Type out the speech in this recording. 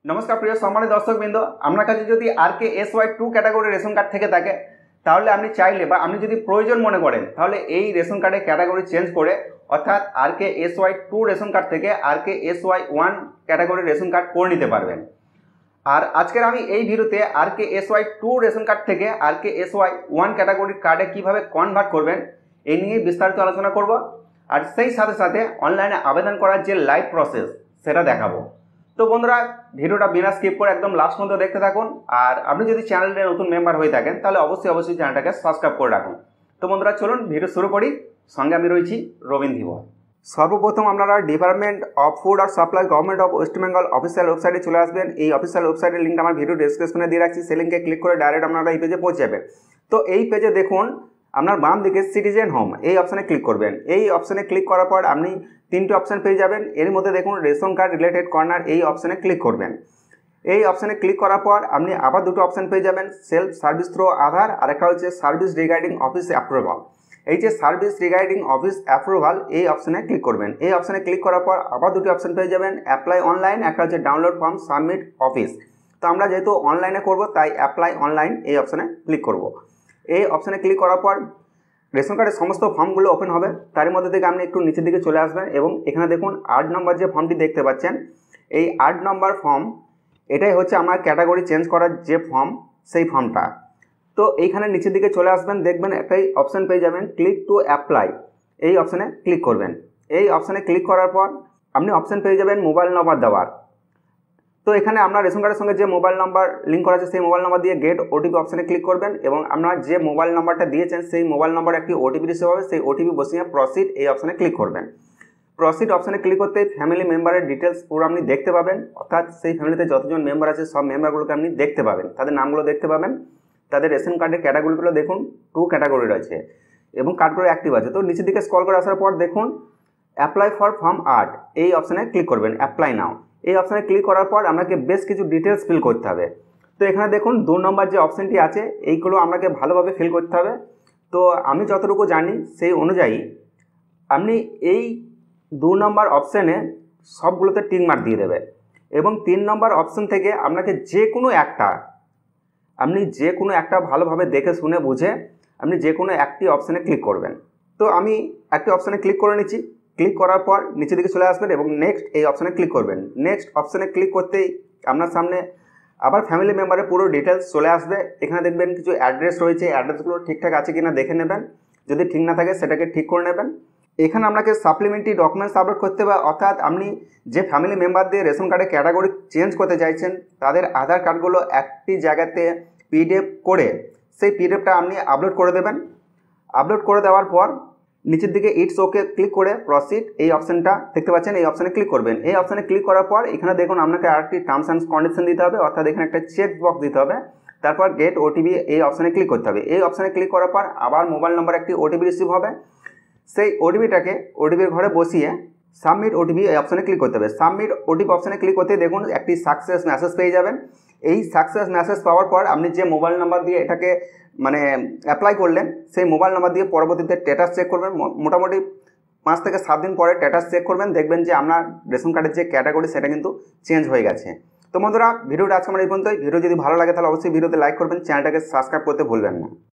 নমস্কার প্রিয় সম্মানিত দর্শকবৃন্দ, আপনার কাছে যদি RKSY2 ক্যাটাগরি রেশন কার্ড থেকে থাকে তাহলে আপনি চাইলে বা আপনি যদি প্রয়োজন মনে করেন তাহলে এই রেশন কার্ডের ক্যাটাগরি চেঞ্জ করে অর্থাৎ RKSY2 রেশন কার্ড থেকে RKSY1 ক্যাটাগরি রেশন কার্ড করে নিতে পারবেন। আর আজকের আমি এই ভিডিওতে RKSY2 রেশন কার্ড থেকে RKSY1 ক্যাটাগরির কার্ডে কিভাবে কনভার্ট করবেন এই নিয়ে বিস্তারিত আলোচনা করব। আর সেই সাথে সাথে অনলাইনে আবেদন করার যে লাইভ প্রসেস সেটা দেখাবো। তো বন্ধুরা, ভিডিওটা বিনা স্কিপ করে একদম লাস্ট পর্যন্ত দেখতে থাকুন। আর আপনি যদি চ্যানেলটা নতুন মেম্বার হয়ে থাকেন তাহলে অবশ্যই চ্যানেলটাকে সাবস্ক্রাইব করে রাখুন। তো বন্ধুরা, চলুন ভিডিও শুরু করি। সঙ্গে আমি রয়েছি রবীন ধীবর। সর্বপ্রথম আপনারা ডিপার্টমেন্ট অফ ফুড আর supply government of West Bengal official ওয়েবসাইটে চলে আসবেন। এই অফিসিয়াল ওয়েবসাইটের লিঙ্ক আমার ভিডিও ডেসক্রিপশনে দিয়ে রাখছি, সেই লিঙ্কে ক্লিক করে ডাইরেক্ট আপনারা এই পেজে পৌঁছে যাবেন। তো এই পেজে দেখুন আপনার বাম দিকে সিটিজেন হোম এই অপশানে ক্লিক করবেন। এই অপশানে ক্লিক করার পর আপনি তিনটে অপশান পেয়ে যাবেন। এর মধ্যে দেখুন রেশন কার্ড রিলেটেড কর্নার, এই অপশানে ক্লিক করবেন। এই অপশানে ক্লিক করার পর আপনি আবার দুটো অপশান পেয়ে যাবেন, সেলফ সার্ভিস থ্রো আধার, আর একটা হচ্ছে সার্ভিস রিগার্ডিং অফিস অ্যাপ্রুভাল। এই যে সার্ভিস রিগার্ডিং অফিস অ্যাপ্রুভাল এই অপশানে ক্লিক করবেন। এই অপশানে ক্লিক করার পর আবার দুটি অপশান পেয়ে যাবেন, অ্যাপ্লাই অনলাইন, একটা হচ্ছে ডাউনলোড ফর্ম সাবমিট অফিস। তো আমরা যেহেতু অনলাইনে করব তাই অ্যাপ্লাই অনলাইন এই অপশানে ক্লিক করব। এই অপশানে ক্লিক করার পর রেশন কার্ডের সমস্ত ফর্মগুলো ওপেন হবে। তার মধ্যে থেকে আপনি একটু নিচের দিকে চলে আসবেন এবং এখানে দেখুন 8 নম্বর যে ফর্মটি দেখতে পাচ্ছেন, এই 8 নম্বর ফর্ম এটাই হচ্ছে আমার ক্যাটাগরি চেঞ্জ করার যে ফর্ম, সেই ফর্মটা। তো এইখানে নিচের দিকে চলে আসবেন, দেখবেন একটাই অপশান পেয়ে যাবেন ক্লিক টু অ্যাপ্লাই, এই অপশানে ক্লিক করবেন। এই অপশানে ক্লিক করার পর আপনি অপশান পেয়ে যাবেন মোবাইল নাম্বার দেওয়ার। তো এখানে আপনার রেশন কার্ডের সঙ্গে যে মোবাইল নাম্বার লিঙ্ক করা আছে সেই মোবাইল নাম্বার দিয়ে গেট ওটিপি অপশানে ক্লিক করবেন এবং আপনার যে মোবাইল নাম্বারটা দিয়েছেন সেই মোবাইল নাম্বার একটি ওটিপি রিসিভ হবে, সেই ওটিপি বসিয়ে প্রসিড এই অপশানে ক্লিক করবেন। প্রসিড অপশানে ক্লিক করতে ফ্যামিলি মেম্বারের ডিটেলস পুরো আপনি দেখতে পাবেন, অর্থাৎ সেই ফ্যামিলিতে যতজন মেম্বার আছে সব মেম্বারগুলোকে আপনি দেখতে পাবেন, তাদের নামগুলো দেখতে পাবেন। তাদের রেশন কার্ডের ক্যাটাগরিগুলো দেখুন 2 ক্যাটাগরি রয়েছে এবং কার্ডগুলো অ্যাক্টিভ আছে। তো নিচের দিকে স্ক্রল করে আসার পর দেখুন অ্যাপ্লাই ফর ফর্ম 8 এই অপশানে ক্লিক করবেন, অ্যাপ্লাই নাও এই অপশানে ক্লিক করার পর আপনাকে বেশ কিছু ডিটেলস ফিল করতে হবে। তো এখানে দেখুন 2 নম্বর যে অপশানটি আছে এইগুলো আপনাকে ভালোভাবে ফিল করতে হবে। তো আমি যতটুকু জানি সেই অনুযায়ী আপনি এই 2 নম্বর অপশানে সবগুলোতে টিক মার্ক দিয়ে দেবে এবং 3 নম্বর অপশান থেকে আপনাকে যে কোনো একটা ভালোভাবে দেখে শুনে বুঝে আপনি যে কোনো একটি অপশানে ক্লিক করবেন। তো আমি একটি অপশানে ক্লিক করে নিচ্ছি। ক্লিক করার পর নিচের দিকে চলে আসবেন এবং নেক্সট এই অপশানে ক্লিক করবেন। নেক্সট অপশানে ক্লিক করতেই আপনার সামনে আবার ফ্যামিলি মেম্বারের পুরো ডিটেলস চলে আসবে। এখানে দেখবেন কিছু অ্যাড্রেস রয়েছে, অ্যাড্রেসগুলো ঠিকঠাক আছে কিনা দেখে নেবেন, যদি ঠিক না থাকে সেটাকে ঠিক করে নেবেন। এখানে আপনাকে সাপ্লিমেন্টারি ডকুমেন্টস আপলোড করতে হবে, অর্থাৎ আপনি যে ফ্যামিলি মেম্বার দিয়ে রেশন কার্ডের ক্যাটাগরি চেঞ্জ করতে চাইছেন তাদের আধার কার্ডগুলো একটি জায়গাতে পিডিএফ করে সেই পিডিএফটা আপনি আপলোড করে দেবেন। আপলোড করে দেওয়ার পর নিচের দিকে ইটস ওকে ক্লিক করে প্রসিড এই অপশানটা দেখতে পাচ্ছেন, এই অপশানে ক্লিক করবেন। এই অপশানে ক্লিক করার পর এখানে দেখুন আপনাকে আরেকটি টার্মস অ্যান্ড কন্ডিশন দিতে হবে, অর্থাৎ এখানে একটা চেক বক্স দিতে হবে। তারপর গেট ওটিপি এই অপশানে ক্লিক করতে হবে। এই অপশানে ক্লিক করার পর আবার মোবাইল নাম্বার একটি ওটিপি রিসিভ হবে, সেই ওটিপিটাকে ওটিপির ঘরে বসিয়ে সাবমিট ওটিপি এই অপশানে ক্লিক করতে হবে। সাবমিট ওটিপি অপশানে ক্লিক করতে দেখুন একটি সাকসেস মেসেজ পেয়ে যাবেন। এই সাকসেস মেসেজ পাওয়ার পর আপনি যে মোবাইল নাম্বার দিয়ে এটাকে অ্যাপ্লাই করলেন সেই মোবাইল নাম্বার দিয়ে পরবর্তীতে স্ট্যাটাস চেক করবেন। মোটামুটি 5 থেকে 7 দিন পরে স্ট্যাটাস চেক করবেন, দেখবেন যে আপনার রেশন কার্ডের যে ক্যাটাগরি সেটা কিন্তু চেঞ্জ হয়ে গেছে। তো বন্ধুরা, ভিডিওটা আজকে আমার এই পর্যন্তই। ভিডিও যদি ভালো লাগে তাহলে অবশ্যই ভিডিওতে লাইক করবেন, চ্যানেলটাকে সাবস্ক্রাইব করতে ভুলবেন না।